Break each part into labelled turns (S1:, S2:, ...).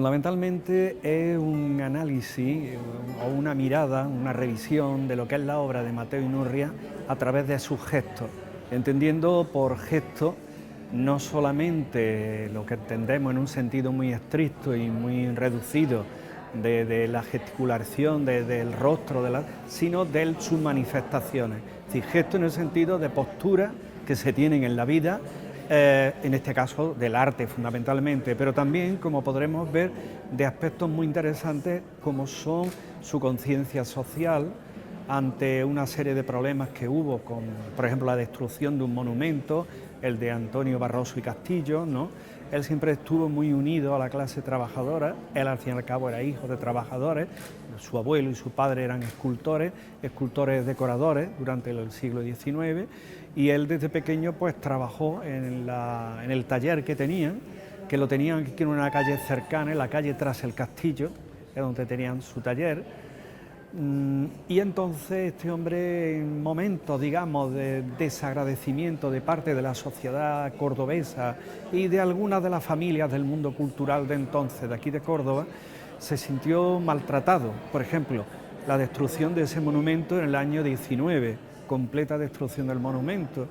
S1: Fundamentalmente es un análisis o una mirada, una revisión de lo que es la obra de Mateo Inurria a través de sus gestos, entendiendo por gesto no solamente lo que entendemos en un sentido muy estricto y muy reducido de la gesticulación del rostro, sino de sus manifestaciones, es decir, gesto en el sentido de postura que se tienen en la vida, en este caso del arte fundamentalmente, pero también, como podremos ver, de aspectos muy interesantes como son su conciencia social ante una serie de problemas que hubo con, por ejemplo, la destrucción de un monumento, el de Antonio Barroso y Castillo, ¿no? Él siempre estuvo muy unido a la clase trabajadora, él al fin y al cabo era hijo de trabajadores, su abuelo y su padre eran escultores decoradores durante el siglo XIX, y él desde pequeño pues trabajó en el taller que tenían, que lo tenían aquí en una calle cercana, en la calle tras el castillo, es donde tenían su taller. Y entonces este hombre, en momentos, digamos, de desagradecimiento de parte de la sociedad cordobesa y de algunas de las familias del mundo cultural de entonces, de aquí de Córdoba, se sintió maltratado. Por ejemplo, la destrucción de ese monumento en el año 19, completa destrucción del monumento.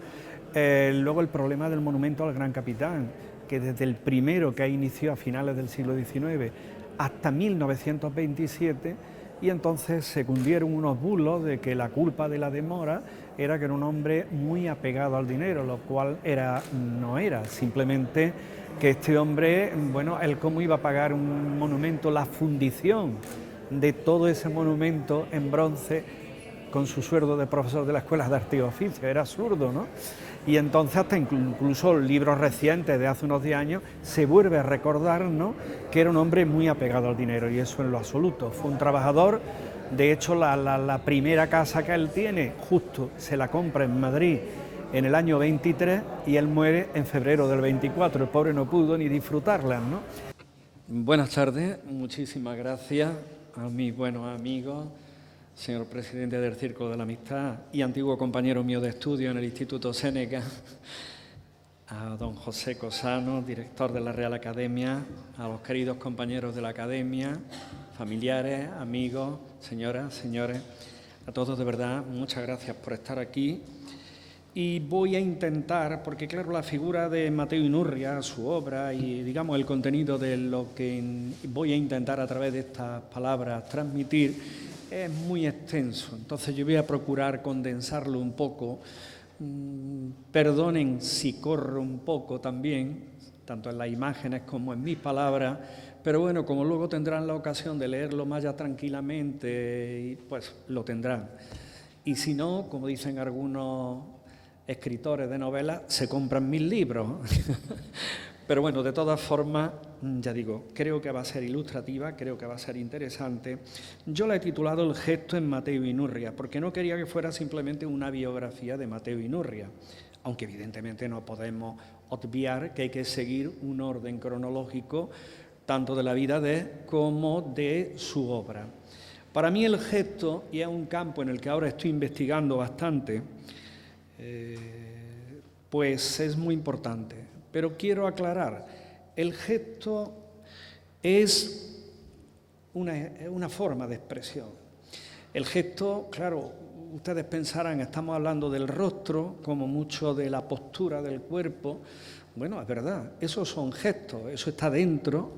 S1: Luego el problema del monumento al Gran Capitán, que desde el primero que inició a finales del siglo XIX hasta 1927, y entonces se cundieron unos bulos de que la culpa de la demora era que era un hombre muy apegado al dinero, lo cual no era, simplemente que este hombre, bueno, él cómo iba a pagar un monumento, la fundición de todo ese monumento en bronce con su sueldo de profesor de la Escuela de Arte y Oficio, era absurdo, ¿no? Y entonces hasta incluso libros recientes de hace unos 10 años se vuelve a recordar, ¿no?, que era un hombre muy apegado al dinero, y eso en lo absoluto. Fue un trabajador, de hecho la primera casa que él tiene justo se la compra en Madrid en el año 23 y él muere en febrero del 24, el pobre no pudo ni disfrutarla, ¿no? Buenas tardes, muchísimas gracias a mis buenos amigos, señor presidente del Círculo de la Amistad y antiguo compañero mío de estudio en el Instituto Séneca, a don José Cosano, director de la Real Academia, a los queridos compañeros de la Academia, familiares, amigos, señoras, señores, a todos de verdad, muchas gracias por estar aquí. Y voy a intentar, porque claro, la figura de Mateo Inurria, su obra y, digamos, el contenido de lo que voy a intentar a través de estas palabras transmitir es muy extenso. Entonces yo voy a procurar condensarlo un poco. Perdonen si corro un poco también, tanto en las imágenes como en mis palabras, pero bueno, como luego tendrán la ocasión de leerlo más ya tranquilamente, pues lo tendrán. Y si no, como dicen algunos escritores de novelas, se compran 1000 libros. Pero bueno, de todas formas, ya digo, creo que va a ser ilustrativa, creo que va a ser interesante. Yo la he titulado El gesto en Mateo Inurria, porque no quería que fuera simplemente una biografía de Mateo Inurria, aunque evidentemente no podemos obviar que hay que seguir un orden cronológico tanto de la vida de como de su obra. Para mí el gesto, y es un campo en el que ahora estoy investigando bastante, pues es muy importante. Pero quiero aclarar, el gesto es una forma de expresión. El gesto, claro, ustedes pensarán, estamos hablando del rostro, como mucho de la postura del cuerpo. Bueno, es verdad, esos son gestos, eso está dentro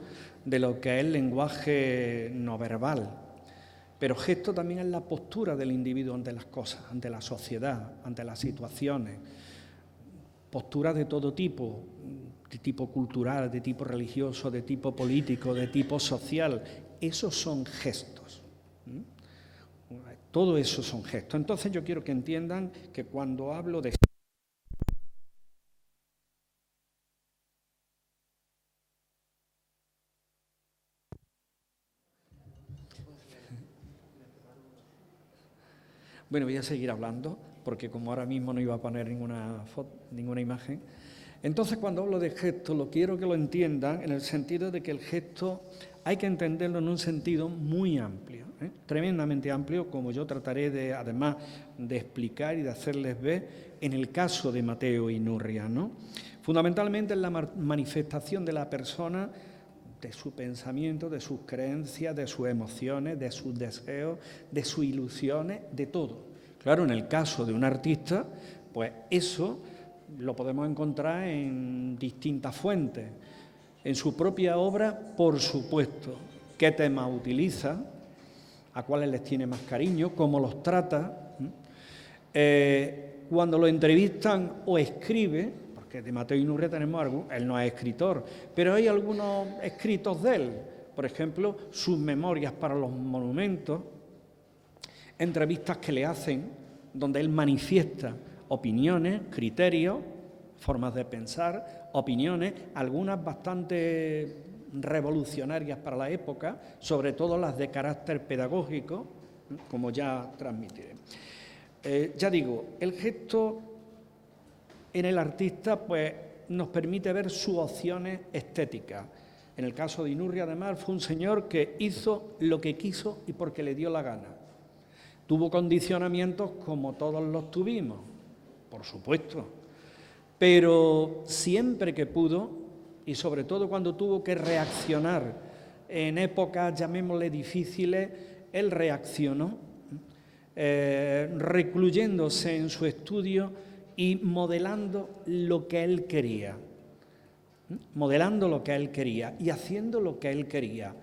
S1: de lo que es el lenguaje no verbal. Pero gesto también es la postura del individuo ante las cosas, ante la sociedad, ante las situaciones. Posturas de todo tipo, de tipo cultural, de tipo religioso, de tipo político, de tipo social. Esos son gestos. Todo eso son gestos. Entonces yo quiero que entiendan que cuando hablo de... Bueno, voy a seguir hablando, porque como ahora mismo no iba a poner ninguna imagen. Entonces, cuando hablo de gesto, lo quiero que lo entiendan en el sentido de que el gesto hay que entenderlo en un sentido muy amplio, tremendamente amplio, como yo trataré además de explicar y de hacerles ver en el caso de Mateo Inurria, ¿no? Fundamentalmente es la manifestación de la persona de su pensamiento, de sus creencias, de sus emociones, de sus deseos, de sus ilusiones, de todo. Claro, en el caso de un artista, pues eso lo podemos encontrar en distintas fuentes. En su propia obra, por supuesto, qué temas utiliza, a cuáles les tiene más cariño, cómo los trata. Cuando lo entrevistan o escribe, porque de Mateo Inurria tenemos algo, él no es escritor, pero hay algunos escritos de él, por ejemplo, sus memorias para los monumentos, entrevistas que le hacen, donde él manifiesta opiniones, criterios, formas de pensar, opiniones, algunas bastante revolucionarias para la época, sobre todo las de carácter pedagógico, como ya transmitiré. Ya digo, el gesto en el artista pues, nos permite ver sus opciones estéticas. En el caso de Inurria, además, fue un señor que hizo lo que quiso y porque le dio la gana. Tuvo condicionamientos como todos los tuvimos, por supuesto, pero siempre que pudo, y sobre todo cuando tuvo que reaccionar en épocas, llamémosle difíciles, él reaccionó, recluyéndose en su estudio y modelando lo que él quería, y haciendo lo que él quería,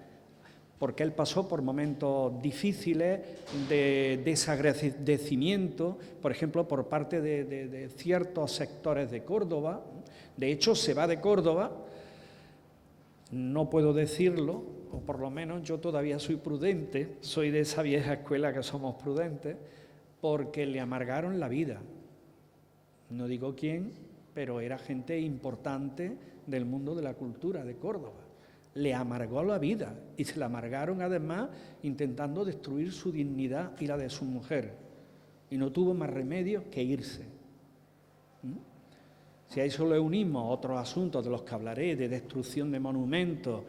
S1: porque él pasó por momentos difíciles de desagradecimiento, por ejemplo, por parte de ciertos sectores de Córdoba. De hecho, se va de Córdoba, no puedo decirlo, o por lo menos yo todavía soy prudente, soy de esa vieja escuela que somos prudentes, porque le amargaron la vida. No digo quién, pero era gente importante del mundo de la cultura de Córdoba. Le amargó la vida y se la amargaron además intentando destruir su dignidad y la de su mujer. Y no tuvo más remedio que irse. Si a eso le unimos otros asuntos de los que hablaré, de destrucción de monumentos,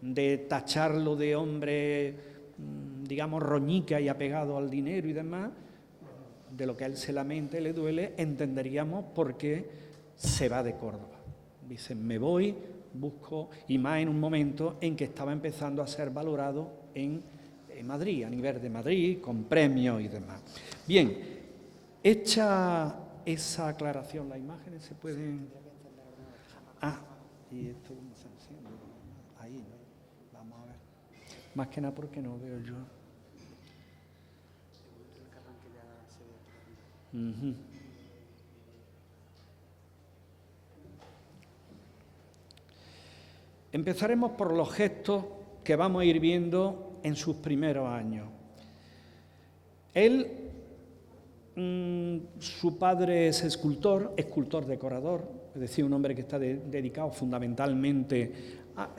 S1: de tacharlo de hombre, digamos, roñica y apegado al dinero y demás, de lo que a él se lamenta y le duele, entenderíamos por qué se va de Córdoba. Dicen, me voy, busco, y más en un momento en que estaba empezando a ser valorado en Madrid, a nivel de Madrid, con premios y demás. Bien, hecha esa aclaración, las imágenes se pueden... y esto cómo se enciende. Ahí, ¿no? Vamos a ver. Más que nada porque no veo yo. Empezaremos por los gestos que vamos a ir viendo en sus primeros años. Él, su padre es escultor decorador, es decir, un hombre que está dedicado fundamentalmente a,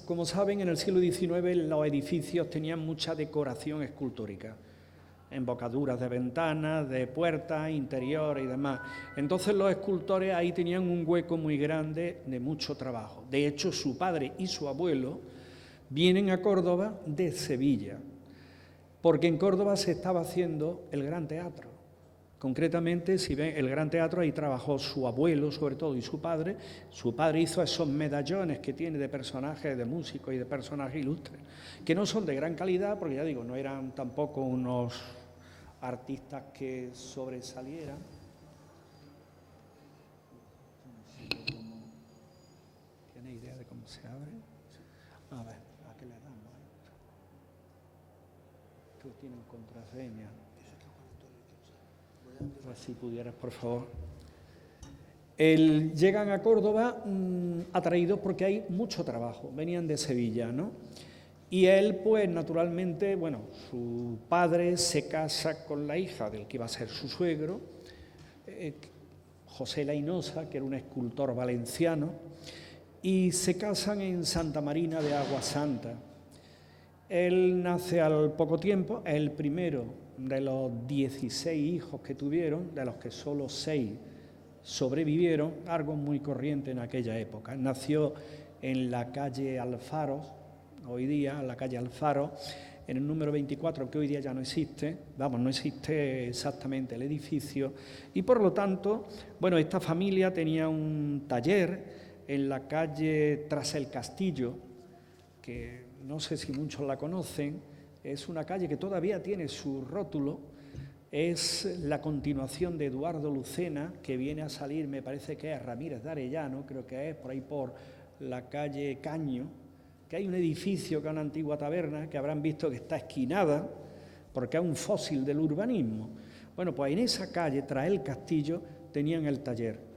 S1: como saben, en el siglo XIX los edificios tenían mucha decoración escultórica, embocaduras de ventanas, de puertas, interiores y demás. Entonces los escultores ahí tenían un hueco muy grande de mucho trabajo. De hecho, su padre y su abuelo vienen a Córdoba de Sevilla, porque en Córdoba se estaba haciendo el Gran Teatro. Concretamente, si ven el Gran Teatro, ahí trabajó su abuelo, sobre todo, y su padre. Su padre hizo esos medallones que tiene de personajes, de músicos y de personajes ilustres, que no son de gran calidad, porque ya digo, no eran tampoco unos artistas que sobresalieran. ¿Tiene idea de cómo se abre? A ver, ¿a qué le damos? Tú tienes contraseña. Pues si pudieras, por favor. Llegan a Córdoba atraídos porque hay mucho trabajo, venían de Sevilla, ¿no? Y él, pues naturalmente, bueno, su padre se casa con la hija del que iba a ser su suegro, José Lainosa, que era un escultor valenciano, y se casan en Santa Marina de Agua Santa. Él nace al poco tiempo, es el primero de los 16 hijos que tuvieron, de los que solo 6 sobrevivieron, algo muy corriente en aquella época. Nació en la calle Alfaro, hoy día, en la calle Alfaro, en el número 24, que hoy día ya no existe, no existe exactamente el edificio, y por lo tanto, bueno, esta familia tenía un taller en la calle Tras el Castillo, que no sé si muchos la conocen, es una calle que todavía tiene su rótulo, es la continuación de Eduardo Lucena, que viene a salir, me parece que es Ramírez de Arellano, creo que es por ahí por la calle Caño, que hay un edificio que es una antigua taberna, que habrán visto que está esquinada, porque es un fósil del urbanismo. Bueno, pues en esa calle, tras el castillo, tenían el taller.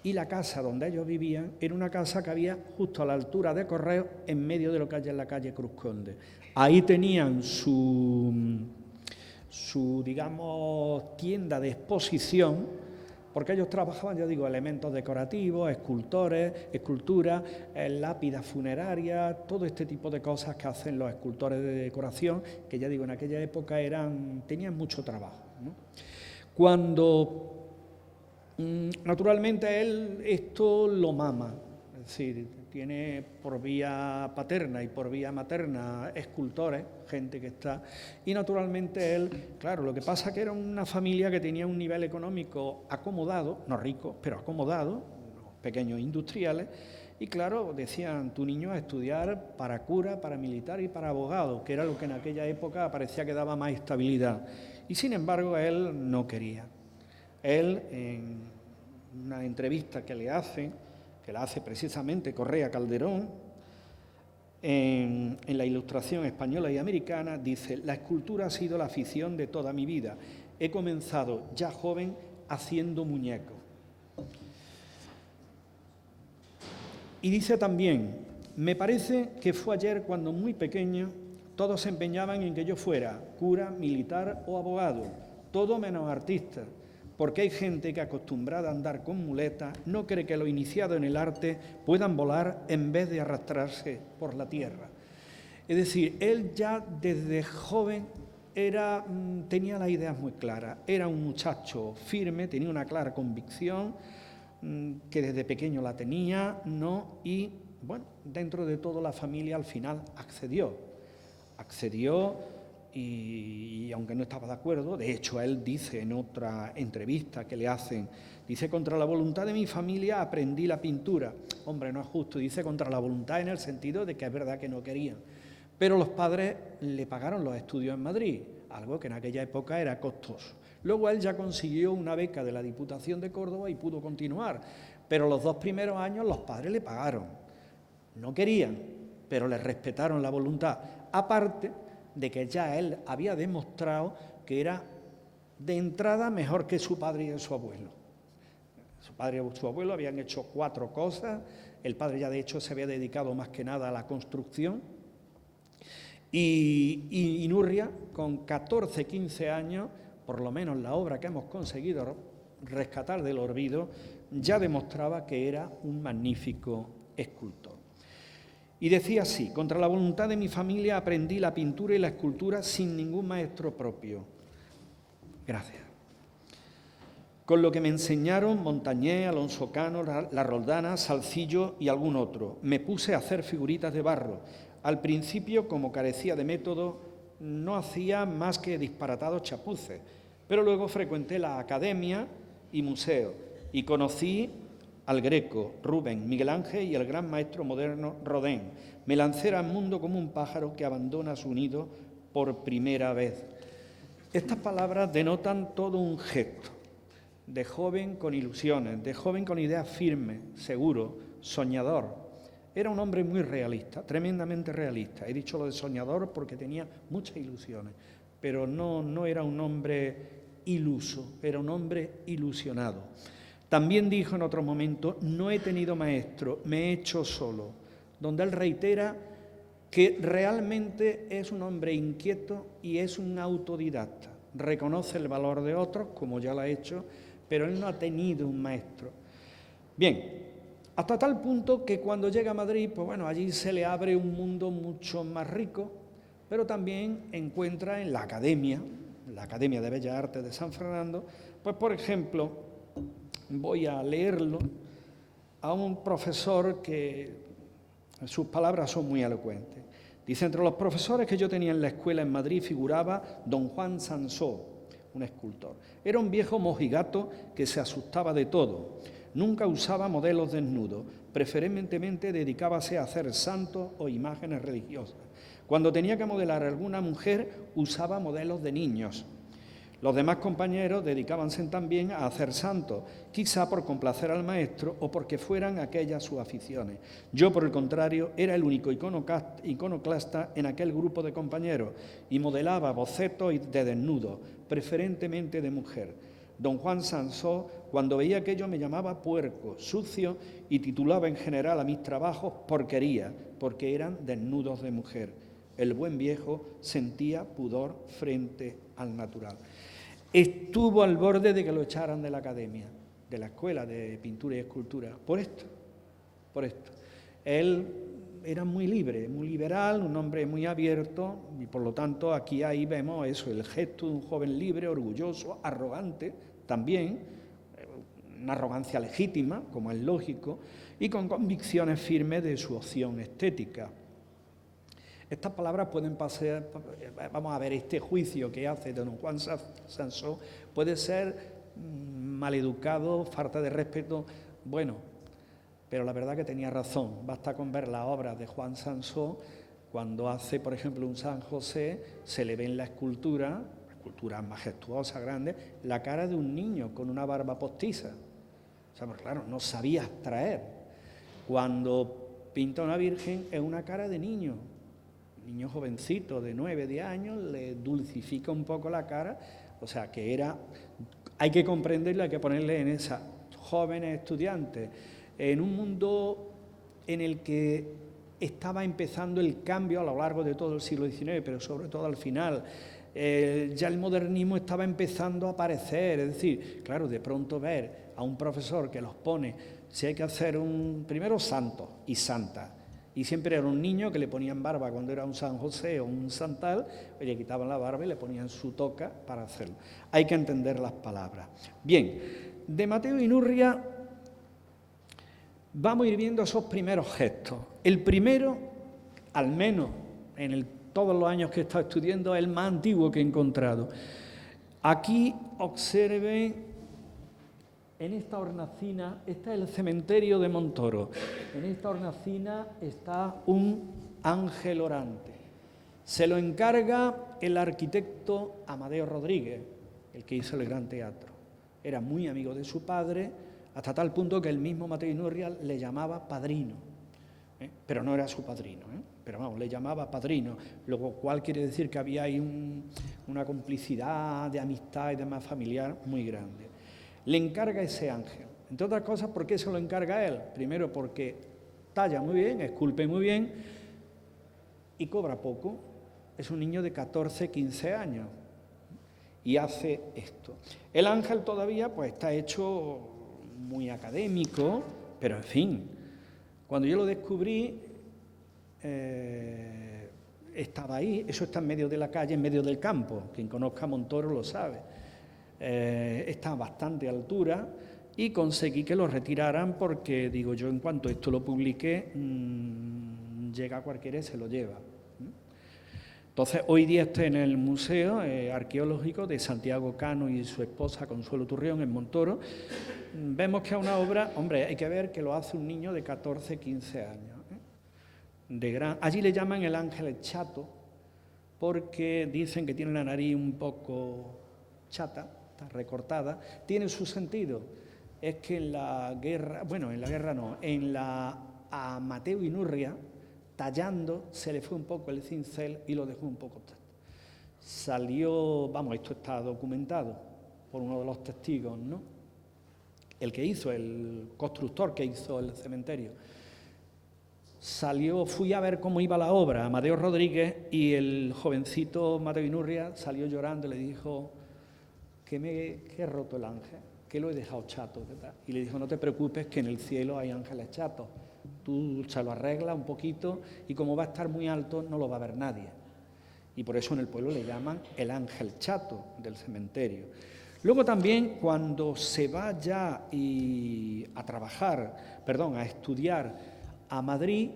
S1: Y la casa donde ellos vivían era una casa que había justo a la altura de Correos, en medio de lo que hay en la calle Cruz Conde. Ahí tenían su digamos, tienda de exposición, porque ellos trabajaban, ya digo, elementos decorativos, esculturas, lápidas funerarias, todo este tipo de cosas que hacen los escultores de decoración, que ya digo, en aquella época tenían mucho trabajo, ¿no? Cuando, naturalmente, él esto lo mama, es decir, tiene por vía paterna y por vía materna escultores, gente que está, y naturalmente él, claro, lo que pasa que era una familia que tenía un nivel económico acomodado, no rico, pero acomodado, pequeños industriales, y claro, decían, tu niño a estudiar para cura, para militar y para abogado, que era lo que en aquella época parecía que daba más estabilidad, y sin embargo él no quería. Él, en una entrevista que la hace precisamente Correa Calderón, en la Ilustración española y americana, dice: la escultura ha sido la afición de toda mi vida. He comenzado ya joven haciendo muñecos. Y dice también: me parece que fue ayer cuando muy pequeño todos se empeñaban en que yo fuera cura, militar o abogado, todo menos artista. Porque hay gente que, acostumbrada a andar con muletas, no cree que los iniciados en el arte puedan volar en vez de arrastrarse por la tierra. Es decir, él ya desde joven tenía las ideas muy claras, era un muchacho firme, tenía una clara convicción, que desde pequeño la tenía, ¿no? Y, bueno, dentro de todo la familia al final accedió y aunque no estaba de acuerdo, de hecho él dice en otra entrevista que le hacen, dice: contra la voluntad de mi familia aprendí la pintura. Hombre, no es justo, dice contra la voluntad en el sentido de que es verdad que no querían, pero los padres le pagaron los estudios en Madrid, algo que en aquella época era costoso. Luego él ya consiguió una beca de la Diputación de Córdoba y pudo continuar, pero los 2 primeros años los padres le pagaron. No querían, pero le respetaron la voluntad, aparte de que ya él había demostrado que era de entrada mejor que su padre y su abuelo. Su padre y su abuelo habían hecho 4 cosas, el padre ya de hecho se había dedicado más que nada a la construcción, y Inurria, con 14, 15 años, por lo menos la obra que hemos conseguido rescatar del olvido, ya demostraba que era un magnífico escultor. Y decía así: contra la voluntad de mi familia aprendí la pintura y la escultura sin ningún maestro propio. Gracias. Con lo que me enseñaron Montañés, Alonso Cano, La Roldana, Salcillo y algún otro. Me puse a hacer figuritas de barro. Al principio, como carecía de método, no hacía más que disparatados chapuces, pero luego frecuenté la academia y museo y conocí al Greco, Rubens, Miguel Ángel y el gran maestro moderno Rodin. Me lancé al mundo como un pájaro que abandona su nido por primera vez. Estas palabras denotan todo un gesto de joven con ilusiones, de joven con ideas firmes, seguro, soñador. Era un hombre muy realista, tremendamente realista. He dicho lo de soñador porque tenía muchas ilusiones, pero no era un hombre iluso, era un hombre ilusionado. También dijo en otro momento: no he tenido maestro, me he hecho solo, donde él reitera que realmente es un hombre inquieto y es un autodidacta. Reconoce el valor de otros, como ya lo ha hecho, pero él no ha tenido un maestro. Bien, hasta tal punto que cuando llega a Madrid, pues bueno, allí se le abre un mundo mucho más rico, pero también encuentra en la Academia de Bellas Artes de San Fernando, pues por ejemplo, voy a leerlo a un profesor que sus palabras son muy elocuentes. Dice: entre los profesores que yo tenía en la escuela en Madrid figuraba don Juan Sansó, un escultor. Era un viejo mojigato que se asustaba de todo. Nunca usaba modelos desnudos, preferentemente dedicábase a hacer santos o imágenes religiosas. Cuando tenía que modelar a alguna mujer, usaba modelos de niños. Los demás compañeros dedicábanse también a hacer santos, quizá por complacer al maestro o porque fueran aquellas sus aficiones. Yo, por el contrario, era el único iconoclasta en aquel grupo de compañeros y modelaba bocetos de desnudos, preferentemente de mujer. Don Juan Sansó, cuando veía aquello, me llamaba puerco, sucio y titulaba en general a mis trabajos porquería, porque eran desnudos de mujer. El buen viejo sentía pudor frente al natural. Estuvo al borde de que lo echaran de la academia, de la escuela de pintura y escultura, por esto. Él era muy libre, muy liberal, un hombre muy abierto, y por lo tanto aquí ahí vemos eso, el gesto de un joven libre, orgulloso, arrogante también, una arrogancia legítima, como es lógico, y con convicciones firmes de su opción estética. Estas palabras pueden pasar, vamos a ver, este juicio que hace don Juan Sansó puede ser maleducado, falta de respeto, bueno, pero la verdad que tenía razón. Basta con ver las obras de Juan Sansó, cuando hace, por ejemplo, un San José, se le ve en la escultura majestuosa, grande, la cara de un niño con una barba postiza. O sea, pues claro, no sabía abstraer. Cuando pinta una virgen es una cara de niño jovencito de 9, 10 años, le dulcifica un poco la cara, o sea que hay que comprenderlo, hay que ponerle en esas jóvenes estudiantes, en un mundo en el que estaba empezando el cambio a lo largo de todo el siglo XIX, pero sobre todo al final. Ya el modernismo estaba empezando a aparecer, es decir, claro, de pronto ver a un profesor que los pone, si hay que hacer primero santos y santas, y siempre era un niño que le ponían barba cuando era un San José o un santal, le quitaban la barba y le ponían su toca para hacerlo. Hay que entender las palabras. Bien, de Mateo Inurria vamos a ir viendo esos primeros gestos. El primero, al menos en todos los años que he estado estudiando, es el más antiguo que he encontrado. Aquí observen, en esta hornacina, este es el cementerio de Montoro. En esta hornacina está un ángel orante. Se lo encarga el arquitecto Amadeo Rodríguez, el que hizo el Gran Teatro. Era muy amigo de su padre, hasta tal punto que el mismo Mateo Inurria le llamaba padrino. Pero no era su padrino, pero vamos, le llamaba padrino, lo cual quiere decir que había ahí una complicidad de amistad y demás familiar muy grande. Le encarga ese ángel, entre otras cosas, ¿por qué se lo encarga a él? Primero porque talla muy bien, esculpe muy bien y cobra poco. Es un niño de 14, 15 años y hace esto. El ángel todavía pues está hecho muy académico, pero en fin, cuando yo lo descubrí estaba ahí, eso está en medio de la calle, en medio del campo, quien conozca a Montoro lo sabe. Está a bastante altura y conseguí que lo retiraran porque, digo yo, en cuanto esto lo publiqué, llega cualquiera y se lo lleva. Entonces, hoy día estoy en el Museo Arqueológico de Santiago Cano y su esposa Consuelo Turrión en Montoro. Vemos que es una obra, hombre, hay que ver que lo hace un niño de 14, 15 años. Allí le llaman el ángel chato porque dicen que tiene la nariz un poco chata, está recortada. Tiene su sentido. Es que a Mateo Inurria, tallando, se le fue un poco el cincel y lo dejó un poco. Salió, esto está documentado por uno de los testigos, ¿no? El constructor que hizo el cementerio. Fui a ver cómo iba la obra, Amadeo Rodríguez, y el jovencito Mateo Inurria salió llorando y le dijo que he roto el ángel, que lo he dejado chato, ¿verdad? Y le dijo, no te preocupes, que en el cielo hay ángeles chatos. Tú se lo arreglas un poquito y como va a estar muy alto no lo va a ver nadie. Y por eso en el pueblo le llaman el ángel chato del cementerio. Luego también cuando se va ya a estudiar a Madrid,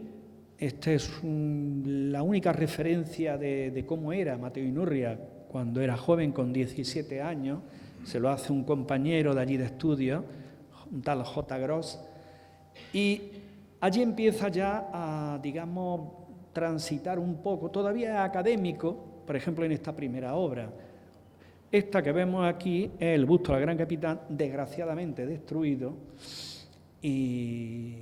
S1: esta es la única referencia de cómo era Mateo Inurria cuando era joven, con 17 años, se lo hace un compañero de allí de estudio, un tal J. Gross, y allí empieza ya a, digamos, transitar un poco, todavía es académico, por ejemplo, en esta primera obra. Esta que vemos aquí es el busto del Gran Capitán, desgraciadamente destruido, y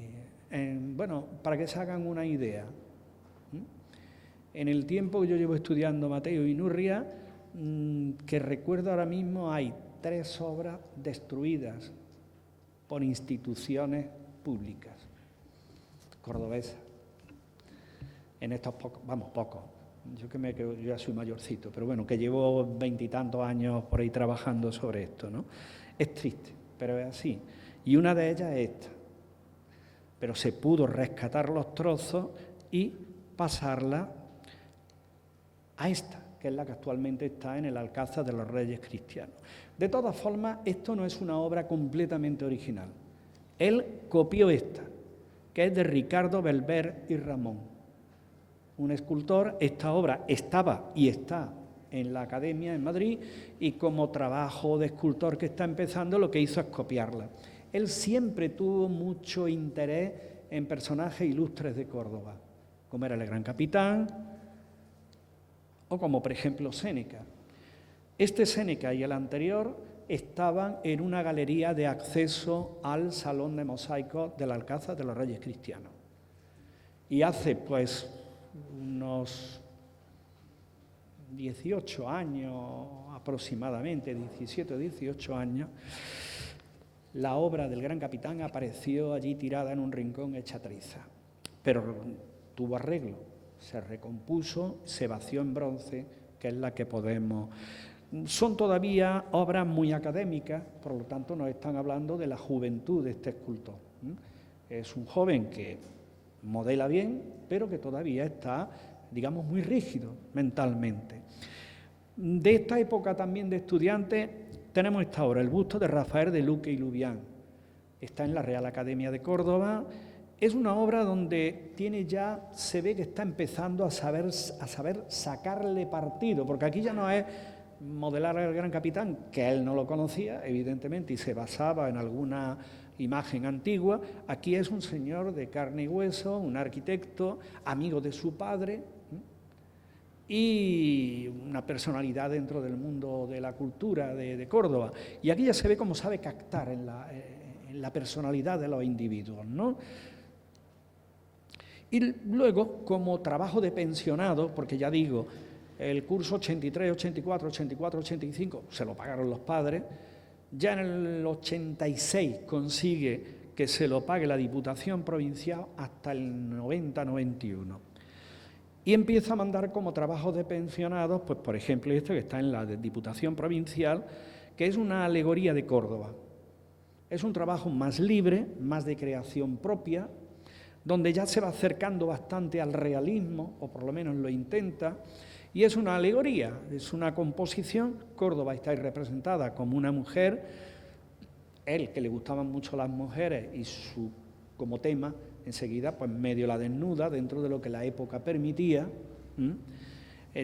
S1: bueno, para que se hagan una idea, en el tiempo que yo llevo estudiando Mateo Inurria, que recuerdo ahora mismo, hay 3 obras destruidas por instituciones públicas cordobesas. En estos pocos, yo ya soy mayorcito, pero bueno, que llevo 20 y tantos años por ahí trabajando sobre esto, ¿no? Es triste, pero es así. Y una de ellas es esta. Pero se pudo rescatar los trozos y pasarla a esta, que es la que actualmente está en el Alcázar de los Reyes Cristianos. De todas formas, esto no es una obra completamente original. Él copió esta, que es de Ricardo Belver y Ramón, un escultor. Esta obra estaba y está en la Academia en Madrid, y como trabajo de escultor que está empezando, lo que hizo es copiarla. Él siempre tuvo mucho interés en personajes ilustres de Córdoba, como era el Gran Capitán, o como por ejemplo Séneca. Este Séneca y el anterior estaban en una galería de acceso al Salón de Mosaicos del Alcázar de los Reyes Cristianos. Y hace pues unos 18 años aproximadamente, 17 o 18 años, la obra del Gran Capitán apareció allí tirada en un rincón hecha trizas, pero tuvo arreglo, se recompuso, se vació en bronce, que es la que podemos. Son todavía obras muy académicas, por lo tanto nos están hablando de la juventud de este escultor. Es un joven que modela bien, pero que todavía está, digamos, muy rígido mentalmente. De esta época también de estudiantes tenemos esta obra, el busto de Rafael de Luque y Lubián. Está en la Real Academia de Córdoba. Es una obra donde se ve que está empezando a saber sacarle partido, porque aquí ya no es modelar al Gran Capitán, que él no lo conocía, evidentemente, y se basaba en alguna imagen antigua. Aquí es un señor de carne y hueso, un arquitecto, amigo de su padre, y una personalidad dentro del mundo de la cultura de Córdoba. Y aquí ya se ve cómo sabe captar en la personalidad de los individuos, ¿no? Y luego, como trabajo de pensionado, porque ya digo, el curso 83, 84, 84, 85 se lo pagaron los padres, ya en el 86 consigue que se lo pague la Diputación Provincial hasta el 90-91. Y empieza a mandar como trabajos de pensionados, pues por ejemplo esto que está en la Diputación Provincial, que es una alegoría de Córdoba. Es un trabajo más libre, más de creación propia, donde ya se va acercando bastante al realismo, o por lo menos lo intenta, y es una alegoría, es una composición. Córdoba está ahí representada como una mujer, él que le gustaban mucho las mujeres y como tema, enseguida pues medio la desnuda dentro de lo que la época permitía.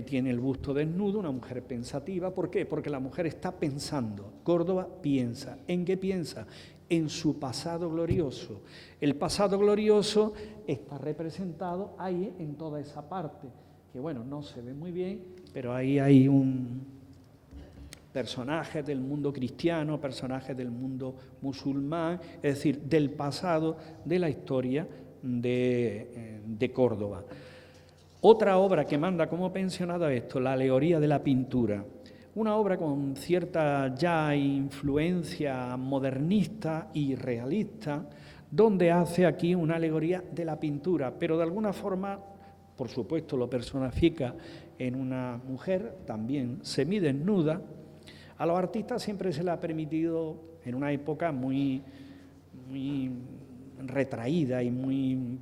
S1: Tiene el busto desnudo, una mujer pensativa. ¿Por qué? Porque la mujer está pensando. Córdoba piensa. ¿En qué piensa? En su pasado glorioso. El pasado glorioso está representado ahí en toda esa parte, que bueno, no se ve muy bien, pero ahí hay un personaje del mundo cristiano, personajes del mundo musulmán, es decir, del pasado de la historia de Córdoba. Otra obra que manda como pensionado a esto, la alegoría de la pintura, una obra con cierta ya influencia modernista y realista, donde hace aquí una alegoría de la pintura, pero de alguna forma, por supuesto, lo personifica en una mujer también semidesnuda. A los artistas siempre se les ha permitido, en una época muy retraída y muy,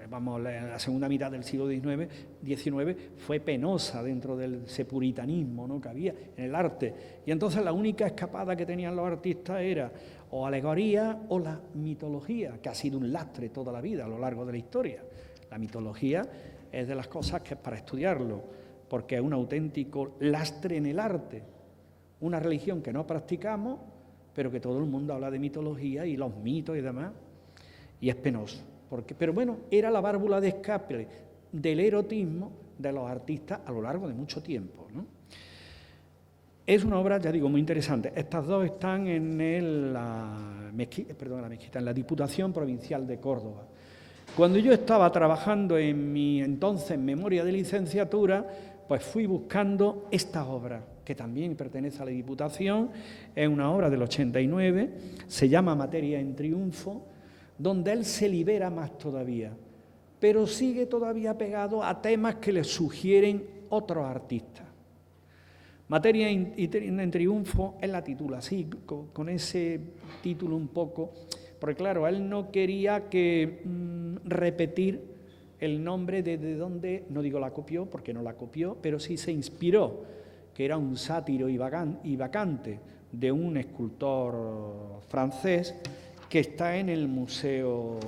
S1: la segunda mitad del siglo XIX fue penosa dentro del ese puritanismo, ¿no?, que había en el arte. Y entonces la única escapada que tenían los artistas era o alegoría o la mitología, que ha sido un lastre toda la vida a lo largo de la historia. La mitología es de las cosas que es para estudiarlo, porque es un auténtico lastre en el arte. Una religión que no practicamos, pero que todo el mundo habla de mitología y los mitos y demás, y es penoso. Pero bueno, era la válvula de escape del erotismo de los artistas a lo largo de mucho tiempo, ¿no? Es una obra, ya digo, muy interesante. Estas dos están en la Diputación Provincial de Córdoba. Cuando yo estaba trabajando en mi entonces memoria de licenciatura, pues fui buscando esta obra, que también pertenece a la Diputación, es una obra del 89, se llama Materia en Triunfo, donde él se libera más todavía, pero sigue todavía pegado a temas que le sugieren otros artistas. Materia en Triunfo, él la titula así, con ese título un poco, porque claro, él no quería repetir el nombre de donde, no digo la copió, porque no la copió, pero sí se inspiró, que era un sátiro y vacante de un escultor francés que está en el Museo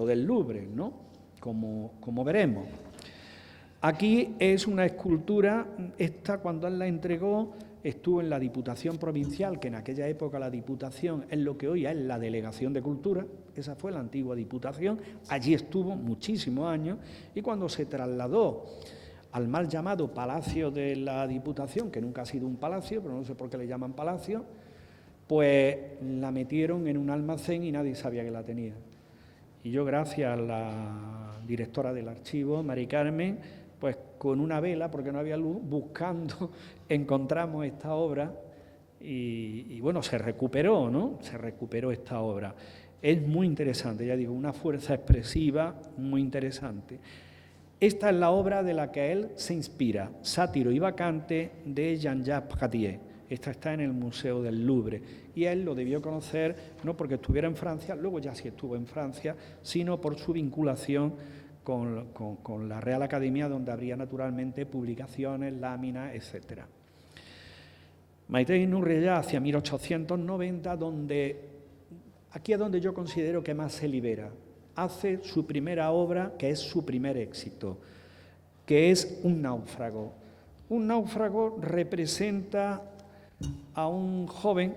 S1: del Louvre, ¿no? Como veremos. Aquí es una escultura, esta cuando él la entregó estuvo en la Diputación Provincial, que en aquella época la Diputación es lo que hoy es la Delegación de Cultura, esa fue la antigua Diputación, allí estuvo muchísimos años y cuando se trasladó al mal llamado Palacio de la Diputación, que nunca ha sido un palacio, pero no sé por qué le llaman palacio, pues la metieron en un almacén y nadie sabía que la tenía. Y yo, gracias a la directora del archivo, Mari Carmen, pues con una vela, porque no había luz, buscando, encontramos esta obra y bueno, se recuperó, ¿no? Se recuperó esta obra. Es muy interesante, ya digo, una fuerza expresiva muy interesante. Esta es la obra de la que él se inspira, Sátiro y vacante, de Jean-Jacques Pradier. Esta está en el Museo del Louvre y él lo debió conocer no porque estuviera en Francia, luego ya sí estuvo en Francia, sino por su vinculación con la Real Academia, donde habría naturalmente publicaciones, láminas, etc. Maite Inurria ya hacia 1890, aquí es donde yo considero que más se libera. Hace su primera obra, que es su primer éxito, que es Un náufrago. Un náufrago representa a un joven,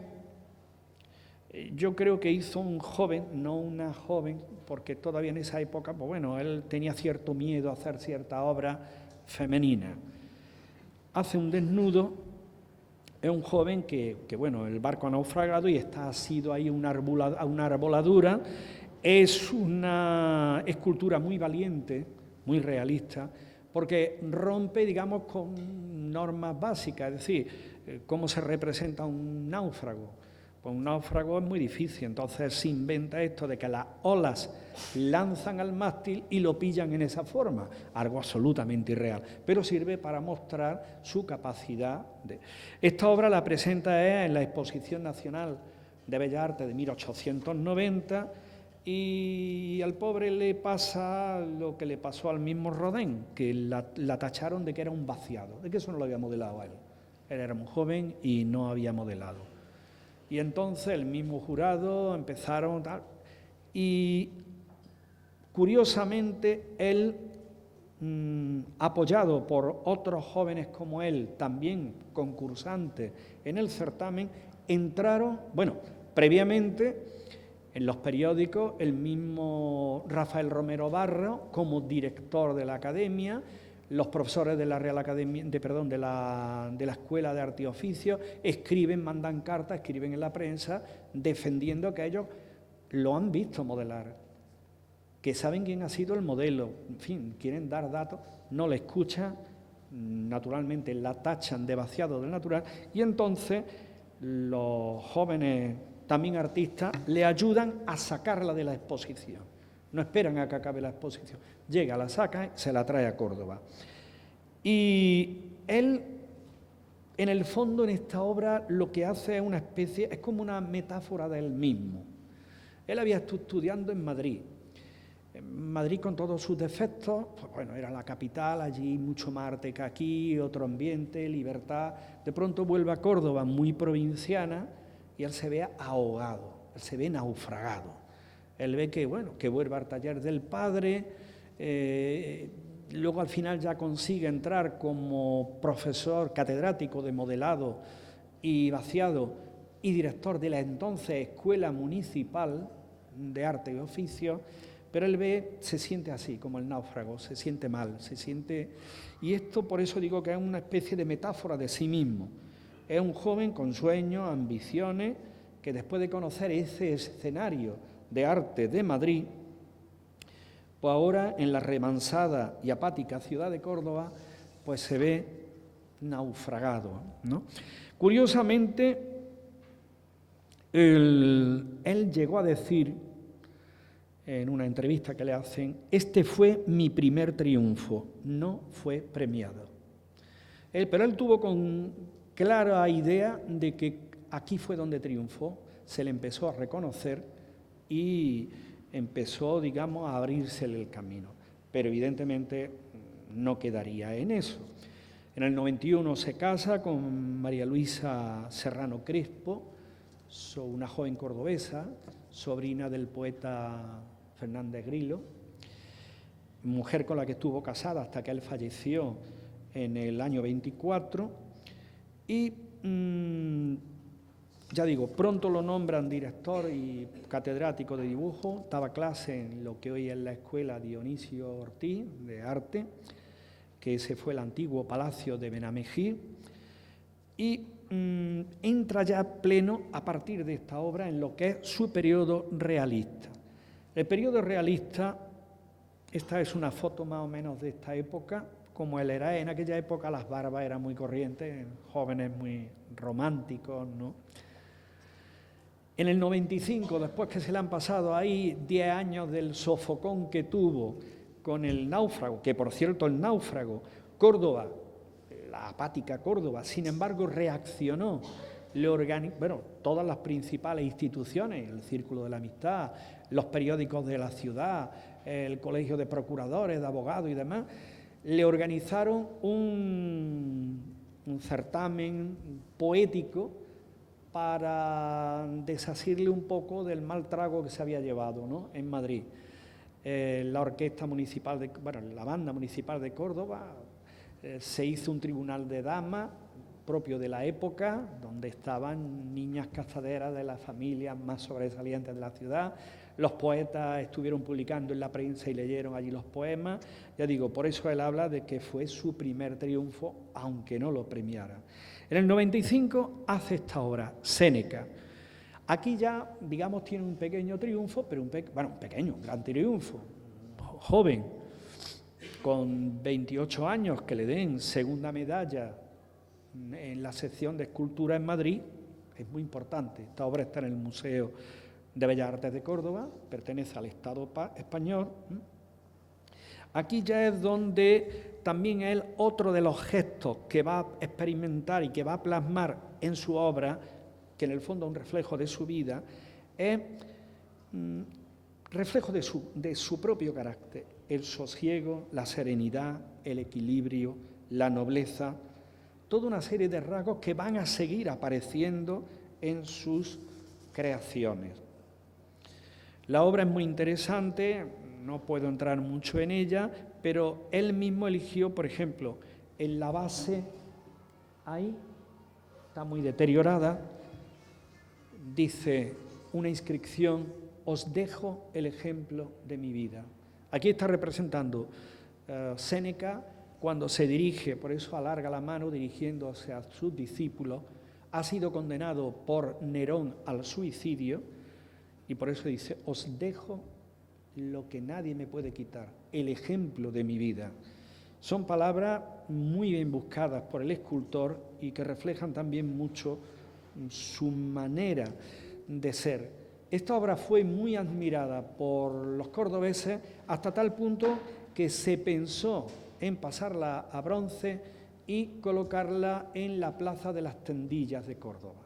S1: yo creo que hizo un joven, no una joven, porque todavía en esa época, pues bueno, él tenía cierto miedo a hacer cierta obra femenina. Hace un desnudo, es un joven que bueno, el barco ha naufragado y está asido ahí a una arboladura. Es una escultura muy valiente, muy realista, porque rompe, digamos, con normas básicas, es decir, cómo se representa un náufrago. Pues un náufrago es muy difícil, entonces se inventa esto de que las olas lanzan al mástil y lo pillan en esa forma, algo absolutamente irreal, pero sirve para mostrar su capacidad. Esta obra la presenta en la Exposición Nacional de Bellas Artes de 1890 y al pobre le pasa lo que le pasó al mismo Rodin, que la tacharon de que era un vaciado, de que eso no lo había modelado a él. Él era muy joven y no había modelado. Y entonces el mismo jurado empezaron tal, y curiosamente él, apoyado por otros jóvenes como él, también concursantes en el certamen, entraron, bueno, previamente en los periódicos el mismo Rafael Romero Barro como director de la Academia, los profesores de la Real Academia, de la Escuela de Arte y Oficio, escriben, mandan cartas, escriben en la prensa, defendiendo que ellos lo han visto modelar, que saben quién ha sido el modelo, en fin, quieren dar datos, no le escuchan, naturalmente la tachan de vaciado del natural, y entonces los jóvenes, también artistas, le ayudan a sacarla de la exposición. No esperan a que acabe la exposición. Llega, la saca, se la trae a Córdoba. Y él, en el fondo, en esta obra, lo que hace es una especie, es como una metáfora de él mismo. Él había estado estudiando en Madrid. En Madrid, con todos sus defectos, pues bueno, era la capital, allí mucho más arte que aquí, otro ambiente, libertad. De pronto vuelve a Córdoba, muy provinciana, y él se ve ahogado, él se ve naufragado. Él ve que, bueno, que vuelve al taller del padre, luego al final ya consigue entrar como profesor catedrático de modelado y vaciado y director de la entonces Escuela Municipal de Arte y Oficio, pero él se siente así, como el náufrago, se siente mal, y esto por eso digo que es una especie de metáfora de sí mismo. Es un joven con sueños, ambiciones, que después de conocer ese escenario de arte de Madrid, pues ahora en la remansada y apática ciudad de Córdoba, pues se ve naufragado, ¿no? Curiosamente, él llegó a decir en una entrevista que le hacen: este fue mi primer triunfo, no fue premiado. Pero él tuvo con clara idea de que aquí fue donde triunfó, se le empezó a reconocer y empezó, digamos, a abrírsele el camino. Pero evidentemente no quedaría en eso. En el 91 se casa con María Luisa Serrano Crespo, una joven cordobesa, sobrina del poeta Fernández Grilo, mujer con la que estuvo casada hasta que él falleció en el año 24, y ya digo, pronto lo nombran director y catedrático de dibujo, daba clase en lo que hoy es la Escuela Dionisio Ortiz de Arte, que ese fue el antiguo Palacio de Benamejí, y entra ya pleno a partir de esta obra en lo que es su periodo realista. El periodo realista, esta es una foto más o menos de esta época, como él era en aquella época, las barbas eran muy corrientes, jóvenes muy románticos, ¿no? En el 95, después que se le han pasado ahí 10 años del sofocón que tuvo con el náufrago, que por cierto el náufrago, Córdoba, la apática Córdoba, sin embargo reaccionó, todas las principales instituciones, el Círculo de la Amistad, los periódicos de la ciudad, el Colegio de Procuradores, de Abogados y demás, le organizaron un certamen poético para desasirle un poco del mal trago que se había llevado, ¿no?, en Madrid. La orquesta municipal, la banda municipal de Córdoba, se hizo un tribunal de damas propio de la época, donde estaban niñas casaderas de las familias más sobresalientes de la ciudad. Los poetas estuvieron publicando en la prensa y leyeron allí los poemas. Ya digo, por eso él habla de que fue su primer triunfo, aunque no lo premiara. En el 95 hace esta obra, Séneca. Aquí ya, digamos, tiene un pequeño triunfo, pero un gran triunfo. Joven, con 28 años, que le den segunda medalla en la sección de escultura en Madrid, es muy importante. Esta obra está en el Museo de Bellas Artes de Córdoba, pertenece al Estado español. Aquí ya es donde también él, otro de los gestos que va a experimentar y que va a plasmar en su obra, que en el fondo es un reflejo de su vida, es reflejo de su propio carácter, el sosiego, la serenidad, el equilibrio, la nobleza, toda una serie de rasgos que van a seguir apareciendo en sus creaciones. La obra es muy interesante, no puedo entrar mucho en ella, pero él mismo eligió, por ejemplo, en la base, ahí, está muy deteriorada, dice una inscripción: os dejo el ejemplo de mi vida. Aquí está representando Séneca cuando se dirige, por eso alarga la mano dirigiéndose a sus discípulos. Ha sido condenado por Nerón al suicidio y por eso dice: os dejo lo que nadie me puede quitar, el ejemplo de mi vida. Son palabras muy bien buscadas por el escultor y que reflejan también mucho su manera de ser. Esta obra fue muy admirada por los cordobeses hasta tal punto que se pensó en pasarla a bronce y colocarla en la Plaza de las Tendillas de Córdoba.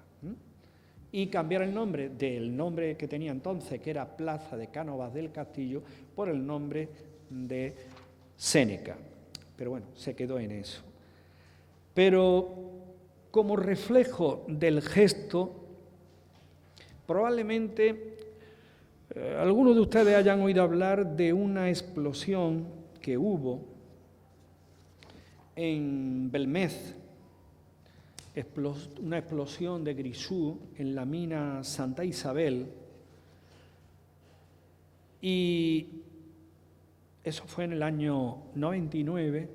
S1: Y cambiar el nombre del nombre que tenía entonces, que era Plaza de Cánovas del Castillo, por el nombre de Séneca. Pero bueno, se quedó en eso. Pero como reflejo del gesto, probablemente algunos de ustedes hayan oído hablar de una explosión que hubo en Belmez, una explosión de grisú en la mina Santa Isabel, y eso fue en el año 99,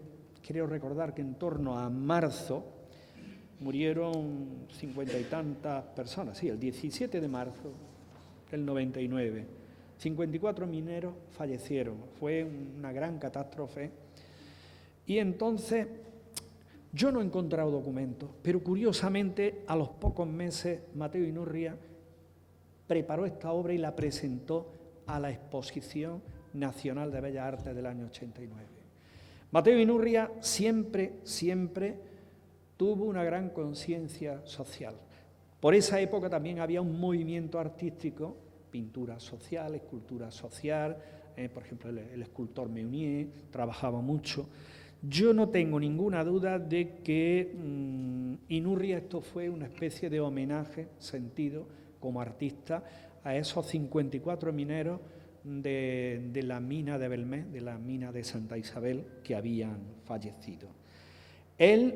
S1: creo recordar que en torno a marzo murieron 50 y tantas personas, sí, el 17 de marzo del 99. 54 mineros fallecieron, fue una gran catástrofe. Y entonces yo no he encontrado documentos, pero curiosamente a los pocos meses Mateo Inurria preparó esta obra y la presentó a la Exposición Nacional de Bellas Artes del año 89. Mateo Inurria siempre tuvo una gran conciencia social. Por esa época también había un movimiento artístico, pintura social, escultura social, por ejemplo el escultor Meunier trabajaba mucho. Yo no tengo ninguna duda de que Inurria esto fue una especie de homenaje sentido como artista a esos 54 mineros de la mina de Belmez, de la mina de Santa Isabel, que habían fallecido. Él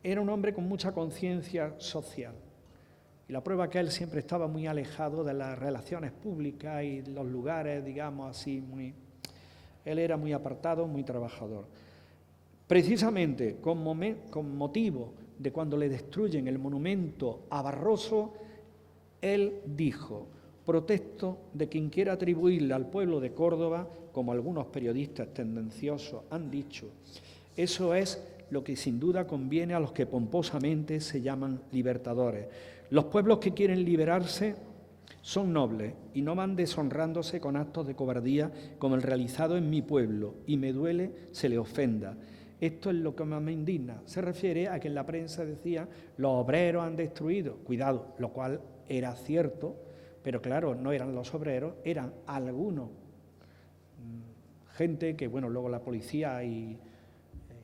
S1: era un hombre con mucha conciencia social. Y la prueba es que él siempre estaba muy alejado de las relaciones públicas y los lugares, digamos así, él era muy apartado, muy trabajador. Precisamente con motivo de cuando le destruyen el monumento a Barroso, él dijo: protesto de quien quiera atribuirle al pueblo de Córdoba, como algunos periodistas tendenciosos han dicho, eso es lo que sin duda conviene a los que pomposamente se llaman libertadores. Los pueblos que quieren liberarse son nobles y no van deshonrándose con actos de cobardía como el realizado en mi pueblo, y me duele se le ofenda. Esto es lo que más me indigna. Se refiere a que en la prensa decía los obreros han destruido, cuidado, lo cual era cierto, pero claro, no eran los obreros, eran algunos, gente que, bueno, luego la policía y,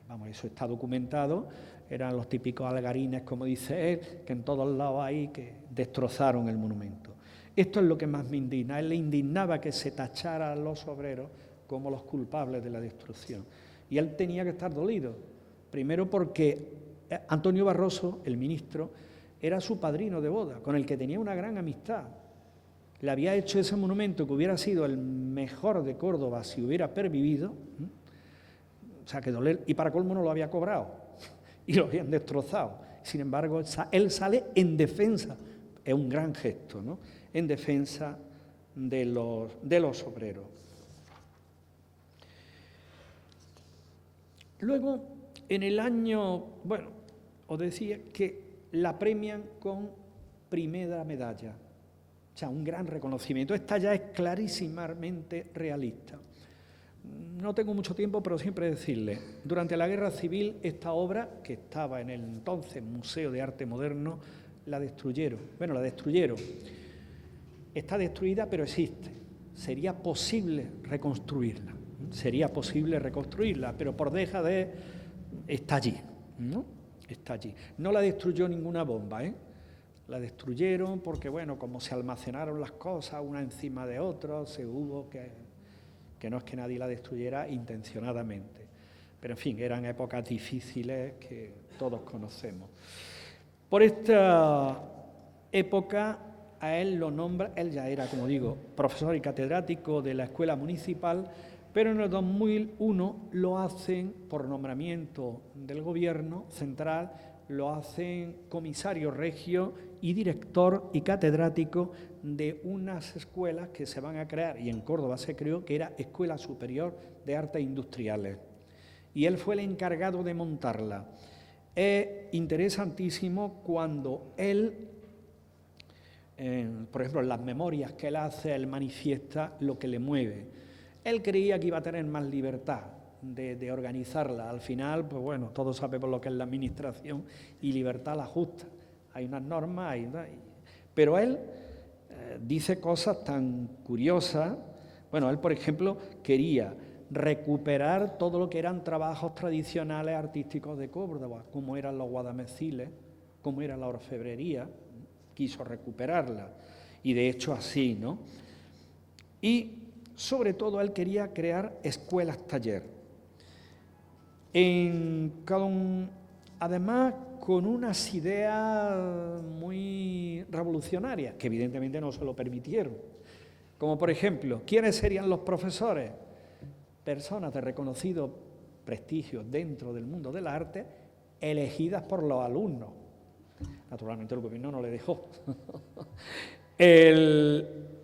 S1: vamos, eso está documentado, eran los típicos algarines, como dice él, que en todos lados hay, que destrozaron el monumento. Esto es lo que más me indigna. A él le indignaba que se tachara a los obreros como los culpables de la destrucción. Y él tenía que estar dolido. Primero porque Antonio Barroso, el ministro, era su padrino de boda, con el que tenía una gran amistad. Le había hecho ese monumento que hubiera sido el mejor de Córdoba si hubiera pervivido. O sea, que doler, y para colmo no lo había cobrado y lo habían destrozado. Sin embargo, él sale en defensa, es un gran gesto, ¿no?, en defensa de los obreros. Luego, en el año, bueno, os decía que la premian con primera medalla, o sea, un gran reconocimiento. Esta ya es clarísimamente realista. No tengo mucho tiempo, pero siempre decirle, durante la Guerra Civil esta obra, que estaba en el entonces Museo de Arte Moderno, la destruyeron. Bueno, la destruyeron. Está destruida, pero existe. Sería posible reconstruirla. Pero por deja de... está allí, ¿no? Está allí. No la destruyó ninguna bomba, ¿eh? La destruyeron porque, bueno, como se almacenaron las cosas una encima de otra, se hubo que no es que nadie la destruyera intencionadamente. Pero, en fin, eran épocas difíciles que todos conocemos. Por esta época, a él lo nombra, él ya era, como digo, profesor y catedrático de la Escuela Municipal, pero en el 2001 lo hacen, por nombramiento del Gobierno central, lo hacen comisario regio y director y catedrático de unas escuelas que se van a crear, y en Córdoba se creó, que era Escuela Superior de Artes Industriales. Y él fue el encargado de montarla. Es interesantísimo cuando él, por ejemplo, en las memorias que él hace, él manifiesta lo que le mueve. Él creía que iba a tener más libertad de organizarla. Al final, pues bueno, todos sabemos lo que es la administración y libertad la justa. Hay unas normas, pero él dice cosas tan curiosas. Bueno, él, por ejemplo, quería recuperar todo lo que eran trabajos tradicionales artísticos de Córdoba, como eran los guadameciles, como era la orfebrería, quiso recuperarla, y de hecho así, ¿no? Y sobre todo él quería crear escuelas taller. En
S2: además con unas ideas muy revolucionarias, que evidentemente no se lo permitieron. Como por ejemplo, ¿quiénes serían los profesores? Personas de reconocido prestigio dentro del mundo del arte, elegidas por los alumnos. Naturalmente el gobierno no le dejó.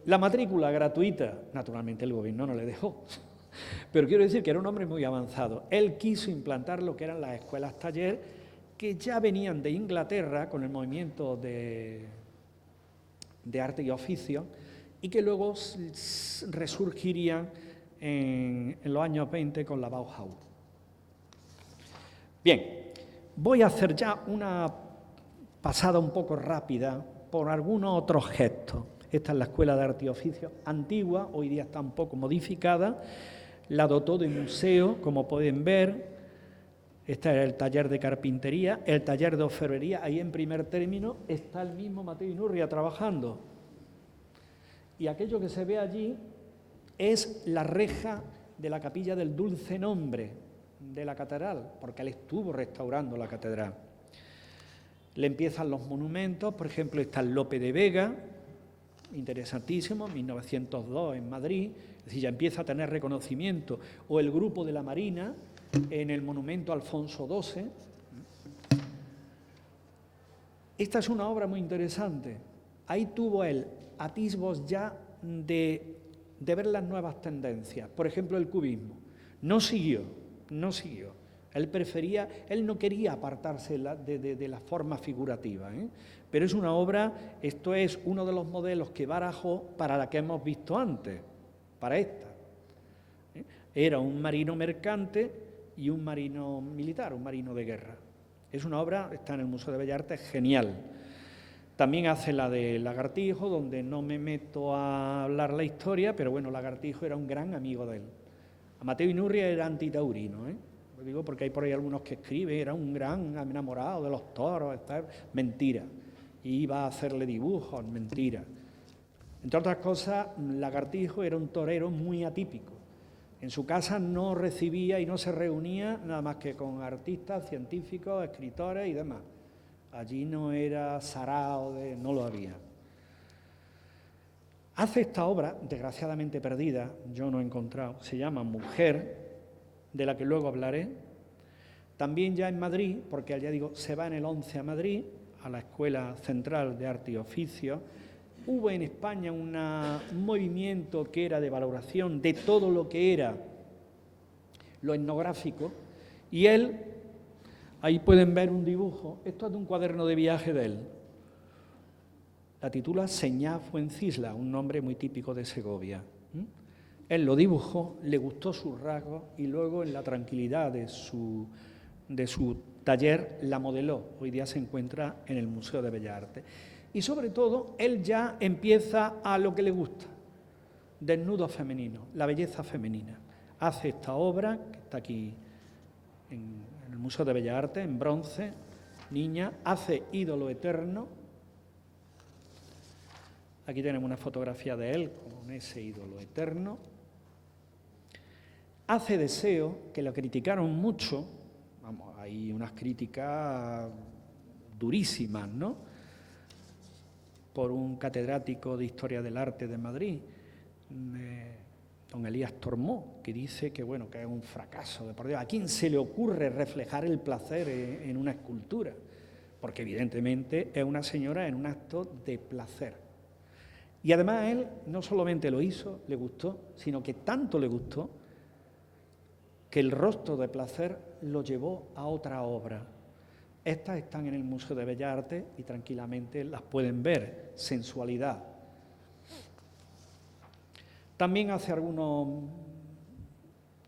S2: La matrícula gratuita, naturalmente el gobierno no le dejó. Pero quiero decir que era un hombre muy avanzado. Él quiso implantar lo que eran las escuelas taller, que ya venían de Inglaterra con el movimiento de arte y oficio, y que luego resurgirían en los años 20 con la Bauhaus. Bien, voy a hacer ya una pasada un poco rápida por algunos otros gestos. Esta es la Escuela de Arte y Oficio antigua, hoy día está un poco modificada, la dotó de museo, como pueden ver. Este es el taller de carpintería, el taller de orfebrería, ahí en primer término está el mismo Mateo Inurria trabajando. Y aquello que se ve allí es la reja de la capilla del Dulce Nombre de la catedral, porque él estuvo restaurando la catedral. Le empiezan los monumentos, por ejemplo está el Lope de Vega, interesantísimo, 1902 en Madrid, es decir, ya empieza a tener reconocimiento, o el Grupo de la Marina en el monumento Alfonso XII. Esta es una obra muy interesante. Ahí tuvo él atisbos ya de ver las nuevas tendencias, por ejemplo el cubismo. No siguió. Él prefería, él no quería apartarse de la forma figurativa, pero es una obra, esto es uno de los modelos que barajó para la que hemos visto antes, para esta. Era un marino mercante y un marino militar, un marino de guerra. Es una obra, está en el Museo de Bellas Artes, genial. También hace la de Lagartijo, donde no me meto a hablar la historia, pero bueno, Lagartijo era un gran amigo de él. Mateo Inurria era antitaurino, Lo digo porque hay por ahí algunos que escriben, era un gran enamorado de los toros, mentira. Iba a hacerle dibujos, mentira. Entre otras cosas, Lagartijo era un torero muy atípico. En su casa no recibía y no se reunía nada más que con artistas, científicos, escritores y demás. Allí no era sarao, no lo había. Hace esta obra, desgraciadamente perdida, yo no he encontrado, se llama Mujer, de la que luego hablaré. También ya en Madrid, porque ya digo, se va en el 11 a Madrid, a la Escuela Central de Arte y Oficio. Hubo en España un movimiento que era de valoración de todo lo que era lo etnográfico, y él, ahí pueden ver un dibujo, esto es de un cuaderno de viaje de él. La titula Señá Fuencisla, un nombre muy típico de Segovia. Él lo dibujó, le gustó sus rasgos y luego en la tranquilidad de su taller la modeló. Hoy día se encuentra en el Museo de Bellas Artes. Y sobre todo, él ya empieza a lo que le gusta, desnudo femenino, la belleza femenina. Hace esta obra, que está aquí en el Museo de Bellas Artes, en bronce, niña, hace Ídolo Eterno. Aquí tenemos una fotografía de él con ese ídolo eterno. Hace Deseo, que lo criticaron mucho, vamos, hay unas críticas durísimas, ¿no?, por un catedrático de Historia del Arte de Madrid, don Elías Tormó, que dice que, bueno, que es un fracaso de por Dios. ¿A quién se le ocurre reflejar el placer en una escultura? Porque evidentemente es una señora en un acto de placer. Y además él no solamente lo hizo, le gustó, sino que tanto le gustó que el rostro de placer lo llevó a otra obra. Estas están en el Museo de Bellas Artes y tranquilamente las pueden ver. Sensualidad. También hace algunos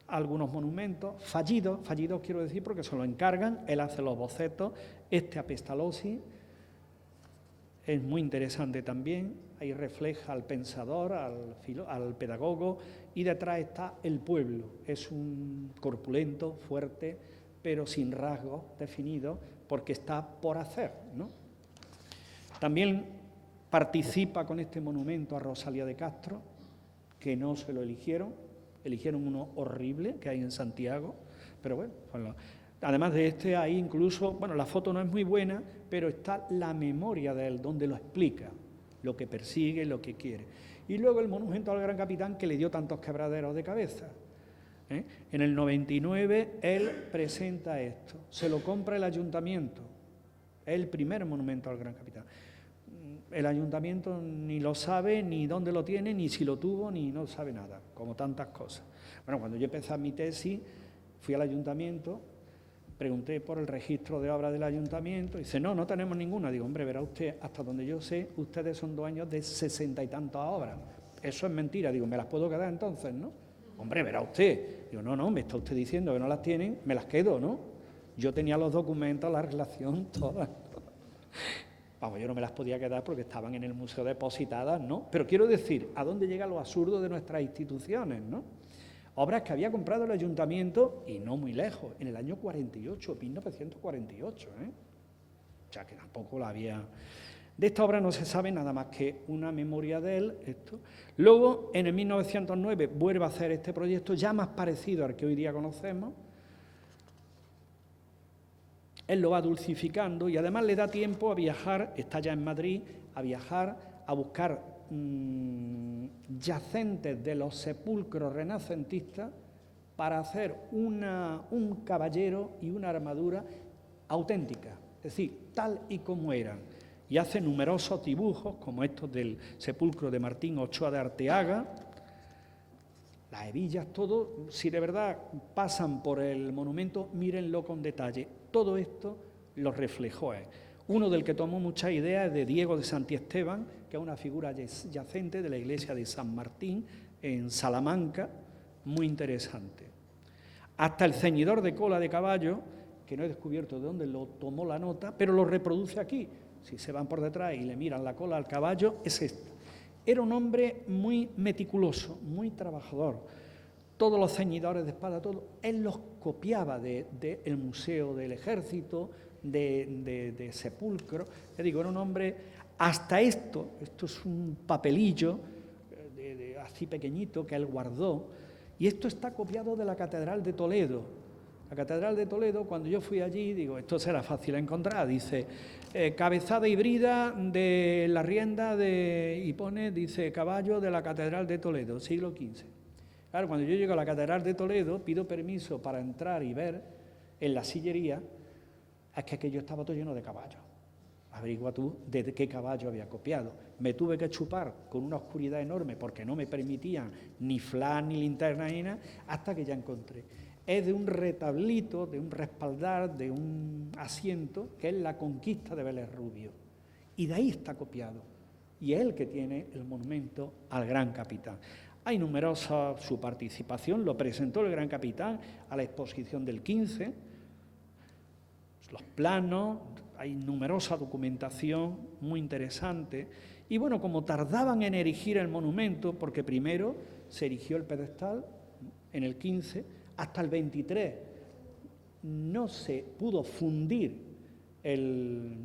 S2: monumentos fallidos quiero decir porque se lo encargan, él hace los bocetos. Este Apestalosi es muy interesante también, ahí refleja al pensador, al pedagogo, y detrás está el pueblo. Es un corpulento, fuerte, pero sin rasgos definidos, porque está por hacer, ¿no? También participa con este monumento a Rosalía de Castro, que no se lo eligieron uno horrible que hay en Santiago, pero bueno, Además de este, hay incluso, bueno, la foto no es muy buena, pero está la memoria de él, donde lo explica, lo que persigue, lo que quiere. Y luego el monumento al gran capitán que le dio tantos quebraderos de cabeza. En el 99 él presenta esto, se lo compra el ayuntamiento, es el primer monumento al gran capitán. El ayuntamiento ni lo sabe, ni dónde lo tiene, ni si lo tuvo, ni no sabe nada, como tantas cosas. Bueno, cuando yo empecé mi tesis, fui al ayuntamiento, pregunté por el registro de obras del ayuntamiento, y dice, no, no tenemos ninguna. Digo, hombre, verá usted, hasta donde yo sé, ustedes son dueños de 60 y tantas obras. Eso es mentira. Digo, ¿me las puedo quedar entonces, no? Hombre, verá usted. Digo, no, me está usted diciendo que no las tienen, me las quedo, ¿no? Yo tenía los documentos, la relación, todas. Vamos, yo no me las podía quedar porque estaban en el museo depositadas, ¿no? Pero quiero decir, ¿a dónde llega lo absurdo de nuestras instituciones, no? Obras que había comprado el ayuntamiento, y no muy lejos, en el año 48, 1948, O sea, que tampoco la había... De esta obra no se sabe nada más que una memoria de él, esto. Luego, en el 1909, vuelve a hacer este proyecto, ya más parecido al que hoy día conocemos. Él lo va dulcificando y además le da tiempo a viajar, está ya en Madrid, a viajar, a buscar yacentes de los sepulcros renacentistas para hacer un caballero y una armadura auténtica, es decir, tal y como eran. Y hace numerosos dibujos, como estos del sepulcro de Martín Ochoa de Arteaga, las hebillas, todo, si de verdad pasan por el monumento, mírenlo con detalle. Todo esto lo reflejó él. Uno del que tomó muchas ideas es de Diego de Santiesteban, que es una figura yacente de la iglesia de San Martín, en Salamanca, muy interesante. Hasta el ceñidor de cola de caballo, que no he descubierto de dónde lo tomó la nota, pero lo reproduce aquí. Si se van por detrás y le miran la cola al caballo, es esta. Era un hombre muy meticuloso, muy trabajador. Todos los ceñidores de espada, todo, él los copiaba del Museo del Ejército, de sepulcro. Le digo, era un hombre, hasta esto es un papelillo así pequeñito que él guardó, y esto está copiado de la Catedral de Toledo. La Catedral de Toledo, cuando yo fui allí, digo, esto será fácil encontrar, dice, cabezada y brida de la rienda y pone, dice, caballo de la Catedral de Toledo, siglo XV. Claro, cuando yo llego a la Catedral de Toledo, pido permiso para entrar y ver en la sillería, es que aquello estaba todo lleno de caballos. Averigua tú de qué caballo había copiado. Me tuve que chupar con una oscuridad enorme porque no me permitían ni flash, ni linterna, ni nada, hasta que ya encontré. Es de un retablito, de un respaldar, de un asiento, que es la conquista de Vélez Rubio. Y de ahí está copiado. Y es el que tiene el monumento al gran capitán. Hay numerosa su participación, lo presentó el gran capitán a la exposición del 15, los planos, hay numerosa documentación muy interesante. Y bueno, como tardaban en erigir el monumento, porque primero se erigió el pedestal en el 15, hasta el 23 no se pudo fundir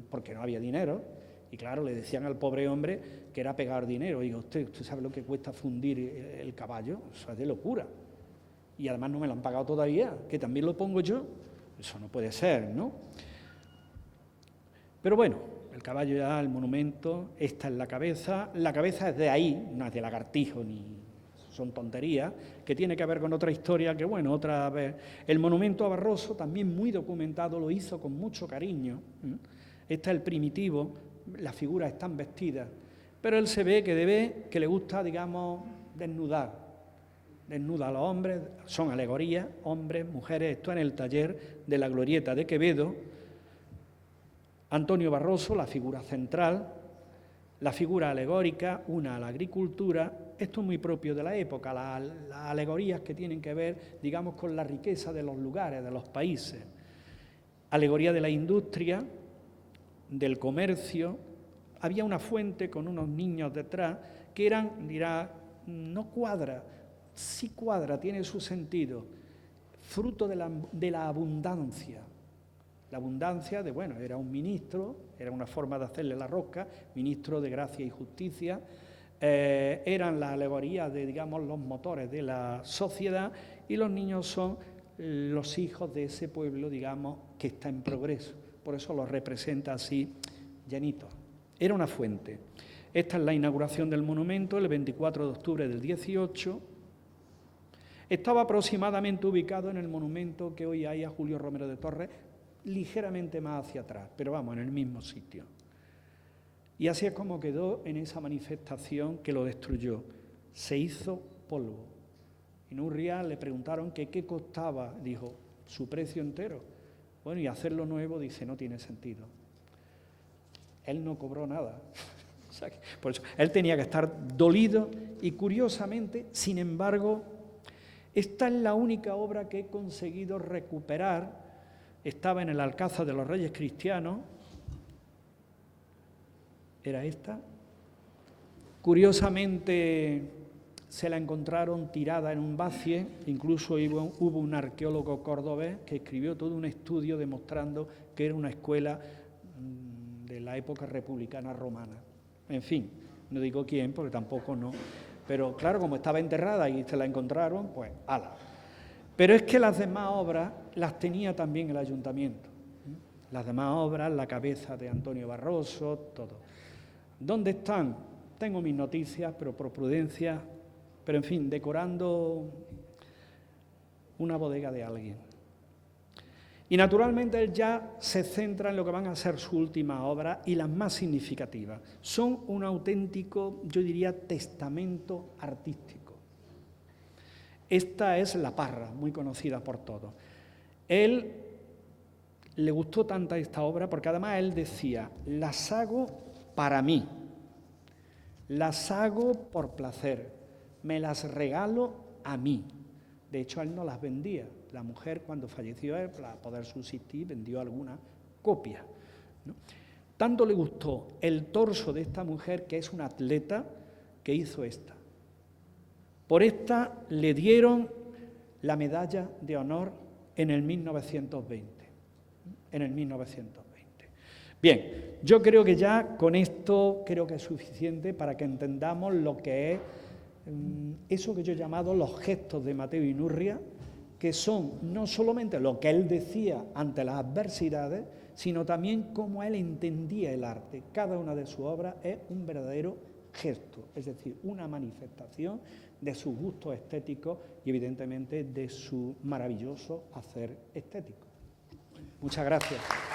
S2: porque no había dinero, y claro, le decían al pobre hombre que era pegar dinero. Digo, ¿usted sabe lo que cuesta fundir el caballo? Eso es de locura. Y además no me lo han pagado todavía, que también lo pongo yo. Eso no puede ser, ¿no? Pero bueno, el caballo ya, el monumento, esta es la cabeza es de ahí, no es de lagartijo ni son tonterías, que tiene que ver con otra historia que, bueno, otra vez. El monumento a Barroso, también muy documentado, lo hizo con mucho cariño. Este es el primitivo, las figuras están vestidas, pero él se ve que le gusta, digamos, desnuda a los hombres, son alegorías, hombres, mujeres. Esto en el taller de la Glorieta de Quevedo. Antonio Barroso, la figura central, la figura alegórica, una a la agricultura. Esto es muy propio de la época, las alegorías que tienen que ver, digamos, con la riqueza de los lugares, de los países. Alegoría de la industria, del comercio. Había una fuente con unos niños detrás que eran, no cuadra, sí cuadra, tiene su sentido, fruto de la abundancia. La abundancia de, bueno, era un ministro, era una forma de hacerle la rosca, ministro de Gracia y Justicia, eran las alegorías de, digamos, los motores de la sociedad, y los niños son los hijos de ese pueblo, digamos, que está en progreso. Por eso los representa así llenitos. Era una fuente. Esta es la inauguración del monumento, el 24 de octubre del 18. Estaba aproximadamente ubicado en el monumento que hoy hay a Julio Romero de Torres, ligeramente más hacia atrás, pero vamos, en el mismo sitio. Y así es como quedó en esa manifestación que lo destruyó. Se hizo polvo. Inurria le preguntaron que qué costaba, dijo, su precio entero. Bueno, y hacerlo nuevo, dice, no tiene sentido. Él no cobró nada. O sea, por eso, él tenía que estar dolido y curiosamente, sin embargo, esta es la única obra que he conseguido recuperar. Estaba en el Alcázar de los Reyes Cristianos. Era esta. Curiosamente se la encontraron tirada en un vacie, incluso hubo un arqueólogo cordobés que escribió todo un estudio demostrando que era una escuela de la época republicana romana. En fin, no digo quién, porque tampoco no. Pero claro, como estaba enterrada y se la encontraron, pues ¡hala! Pero es que las demás obras las tenía también el ayuntamiento. Las demás obras, la cabeza de Antonio Barroso, todo. ¿Dónde están? Tengo mis noticias, pero por prudencia, pero en fin, decorando una bodega de alguien. Y naturalmente él ya se centra en lo que van a ser sus últimas obras y las más significativas. Son un auténtico, yo diría, testamento artístico. Esta es La Parra, muy conocida por todos. Él le gustó tanta esta obra porque además él decía, las hago para mí, las hago por placer, me las regalo a mí. De hecho, él no las vendía. La mujer, cuando falleció él, para poder subsistir, vendió alguna copia, ¿no? Tanto le gustó el torso de esta mujer, que es una atleta, que hizo esta. Por esta le dieron la medalla de honor en el 1920. En el 1920. Bien, yo creo que ya con esto creo que es suficiente para que entendamos lo que es eso que yo he llamado los gestos de Mateo Inurria, que son no solamente lo que él decía ante las adversidades, sino también cómo él entendía el arte. Cada una de sus obras es un verdadero gesto, es decir, una manifestación de sus gustos estéticos y evidentemente de su maravilloso hacer estético. Muchas gracias.